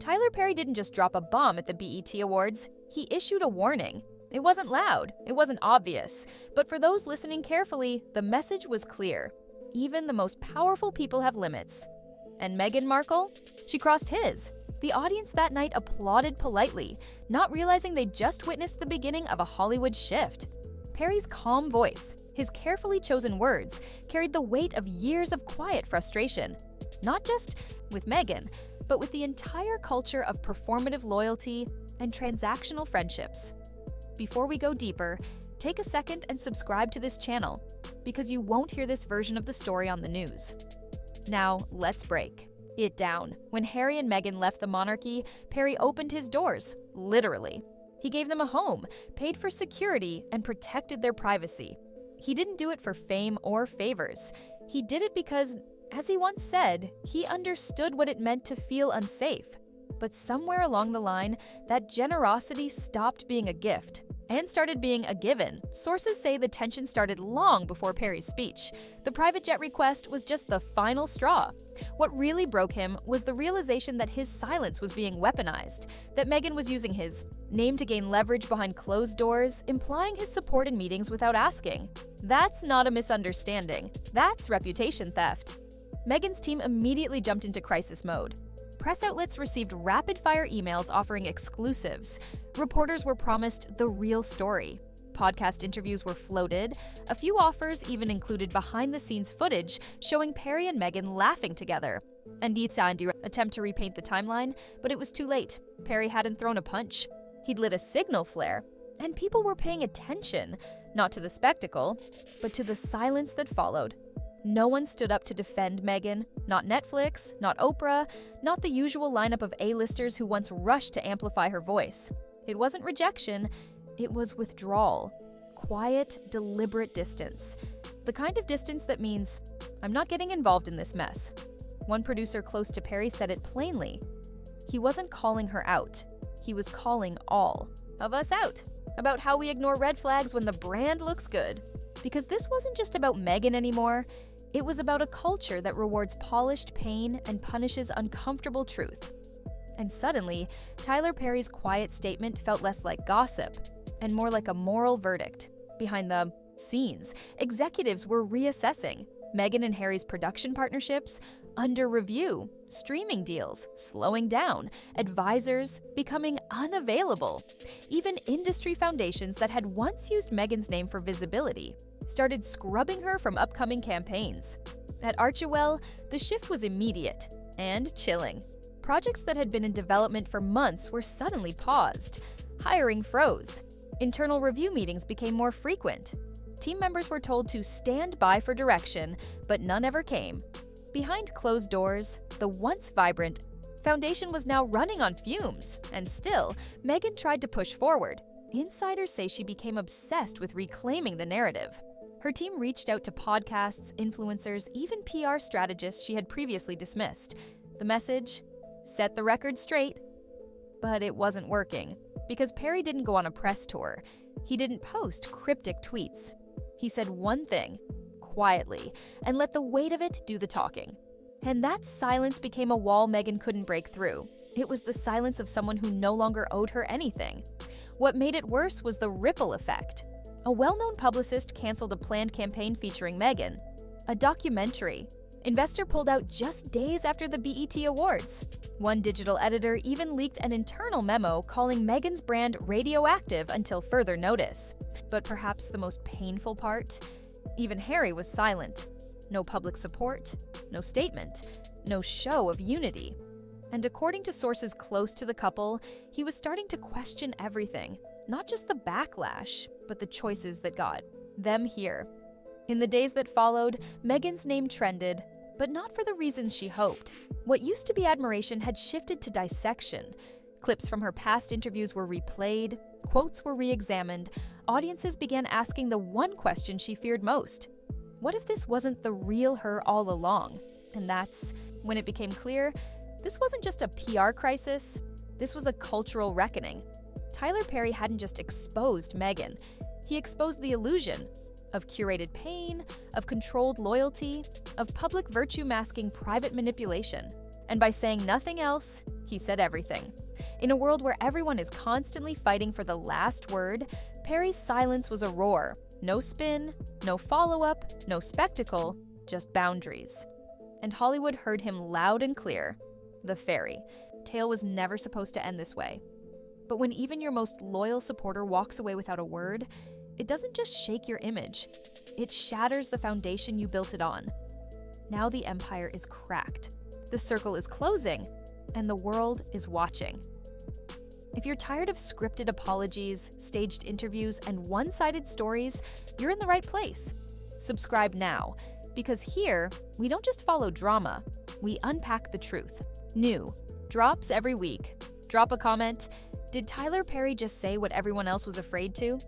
Tyler Perry didn't just drop a bomb at the BET Awards, he issued a warning. It wasn't loud, it wasn't obvious, but for those listening carefully, the message was clear. Even the most powerful people have limits. And Meghan Markle? She crossed his. The audience that night applauded politely, not realizing they just witnessed the beginning of a Hollywood shift. Perry's calm voice, his carefully chosen words, carried the weight of years of quiet frustration. Not just with Meghan, but with the entire culture of performative loyalty and transactional friendships. Before we go deeper, take a second and subscribe to this channel, because you won't hear this version of the story on the news. Now, let's break it down. When Harry and Meghan left the monarchy, Perry opened his doors, literally. He gave them a home, paid for security, and protected their privacy. He didn't do it for fame or favors. He did it because, as he once said, he understood what it meant to feel unsafe. But somewhere along the line, that generosity stopped being a gift and started being a given. Sources say the tension started long before Perry's speech. The private jet request was just the final straw. What really broke him was the realization that his silence was being weaponized, that Meghan was using his name to gain leverage behind closed doors, implying his support in meetings without asking. That's not a misunderstanding. That's reputation theft. Meghan's team immediately jumped into crisis mode. Press outlets received rapid-fire emails offering exclusives. Reporters were promised the real story. Podcast interviews were floated. A few offers even included behind-the-scenes footage showing Perry and Meghan laughing together. And Andy attempt to repaint the timeline, but it was too late. Perry hadn't thrown a punch. He'd lit a signal flare, and people were paying attention, not to the spectacle, but to the silence that followed. No one stood up to defend Meghan, not Netflix, not Oprah, not the usual lineup of A-listers who once rushed to amplify her voice. It wasn't rejection, it was withdrawal. Quiet, deliberate distance. The kind of distance that means, I'm not getting involved in this mess. One producer close to Perry said it plainly. He wasn't calling her out. He was calling all of us out about how we ignore red flags when the brand looks good. Because this wasn't just about Meghan anymore. It was about a culture that rewards polished pain and punishes uncomfortable truth. And suddenly, Tyler Perry's quiet statement felt less like gossip and more like a moral verdict. Behind the scenes, executives were reassessing Meghan and Harry's production partnerships, under review, streaming deals slowing down, advisors becoming unavailable. Even industry foundations that had once used Meghan's name for visibility started scrubbing her from upcoming campaigns. At Archewell, the shift was immediate and chilling. Projects that had been in development for months were suddenly paused. Hiring froze. Internal review meetings became more frequent. Team members were told to stand by for direction, but none ever came. Behind closed doors, the once vibrant foundation was now running on fumes, and still, Meghan tried to push forward. Insiders say she became obsessed with reclaiming the narrative. Her team reached out to podcasts, influencers, even PR strategists she had previously dismissed. The message? Set the record straight. But it wasn't working, because Perry didn't go on a press tour. He didn't post cryptic tweets. He said one thing, quietly, and let the weight of it do the talking. And that silence became a wall Meghan couldn't break through. It was the silence of someone who no longer owed her anything. What made it worse was the ripple effect. A well-known publicist canceled a planned campaign featuring Meghan. A documentary. Investor pulled out just days after the BET Awards. One digital editor even leaked an internal memo calling Meghan's brand radioactive until further notice. But perhaps the most painful part? Even Harry was silent. No public support, no statement, no show of unity. And according to sources close to the couple, he was starting to question everything. Not just the backlash, but the choices that got them here. In the days that followed, Meghan's name trended, but not for the reasons she hoped. What used to be admiration had shifted to dissection. Clips from her past interviews were replayed, quotes were re-examined, audiences began asking the one question she feared most. What if this wasn't the real her all along? And that's when it became clear, this wasn't just a PR crisis, this was a cultural reckoning. Tyler Perry hadn't just exposed Meghan, he exposed the illusion of curated pain, of controlled loyalty, of public virtue masking private manipulation. And by saying nothing else, he said everything. In a world where everyone is constantly fighting for the last word, Perry's silence was a roar. No spin, no follow-up, no spectacle, just boundaries. And Hollywood heard him loud and clear. The fairy tale was never supposed to end this way. But when even your most loyal supporter walks away without a word, it doesn't just shake your image. It shatters the foundation you built it on. Now the empire is cracked. The circle is closing, and the world is watching. If you're tired of scripted apologies, staged interviews, and one-sided stories, you're in the right place. Subscribe now, because here, we don't just follow drama, we unpack the truth. New drops every week. Drop a comment. Did Tyler Perry just say what everyone else was afraid to?